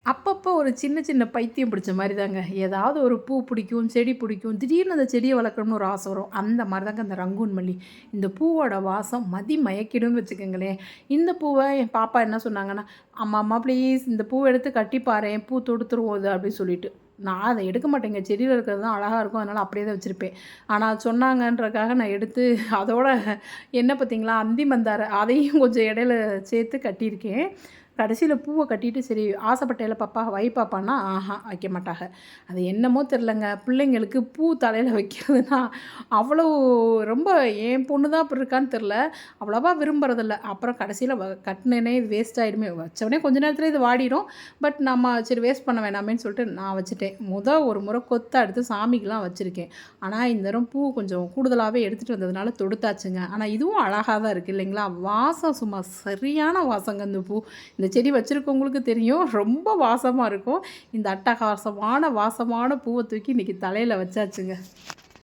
அப்பப்போ ஒரு சின்ன சின்ன பைத்தியம் பிடிச்ச மாரி தாங்க. ஏதாவது ஒரு பூ பிடிக்கும், செடி பிடிக்கும். திடீர்னு அந்த செடிய வளர்க்கணும்னு ஒரு ஆசை வரும். அந்த மாரி தாங்க அந்த ரங்கூன் மல்லி. இந்த பூவோட வாசம் மதி மயக்கிடும்னு வச்சுக்கோங்களேன். இந்த பூவ என் பாப்பா என்ன சொன்னாங்கன்னா, "அம்மா அம்மா ப்ளீஸ் இந்த பூவ எடுத்து கட்டி பாரேன், பூ தொடுத்துரும் அது" அப்படின்னு சொல்லிட்டு. நான் அத எடுக்க மாட்டேங்க. செடியில இருக்கிறது தான் அழகா இருக்கும். அதனால அப்படியே தான் வச்சிருப்பேன். ஆனா சொன்னாங்கன்றக்காக நான் எடுத்து அதோட என்ன பார்த்தீங்களா, அந்தி மந்தார அதையும் கொஞ்சம் இடையில சேர்த்து கட்டியிருக்கேன். கடைசியில பூவ கட்டிட்டு சரி ஆசைப்பட்டேல்ல பாப்பா, வை பாப்பான்னா, வைக்க மாட்டாக. அது என்னமோ தெரிலங்க. பிள்ளைங்களுக்கு பூ தலையில வைக்கிறதுனா அவ்வளோ ரொம்ப என் பொண்ணு தான் அப்படி இருக்கான்னு தெரில. அவ்வளவா விரும்புறதில்ல. அப்புறம் கடைசியில கட்டுனேனே இது வேஸ்ட் ஆயிடுமே. வச்சோனே கொஞ்ச நேரத்தில இது வாடிரும். பட் நம்ம சரி வேஸ்ட் பண்ண வேணாமேன்னு சொல்லிட்டு நான் வச்சுட்டேன். ஒரு முறை கொத்தா எடுத்து சாமிக்குலாம் வச்சிருக்கேன். ஆனா இந்த தடவ பூ கொஞ்சம் கூடுதலாவே எடுத்துட்டு வந்ததுனால தொடுத்தாச்சுங்க. ஆனா இதுவும் அழகா தான் இருக்கு இல்லைங்களா? வாசம் சும்மா சரியான வாசங்க இந்த பூ. இந்த செடி வச்சுருக்கவங்களுக்கு தெரியும். ரொம்ப வாசமா இருக்கும். இந்த அட்டகாசமான வாசமான பூவ தூக்கி இன்றைக்கி தலையில வச்சாச்சுங்க.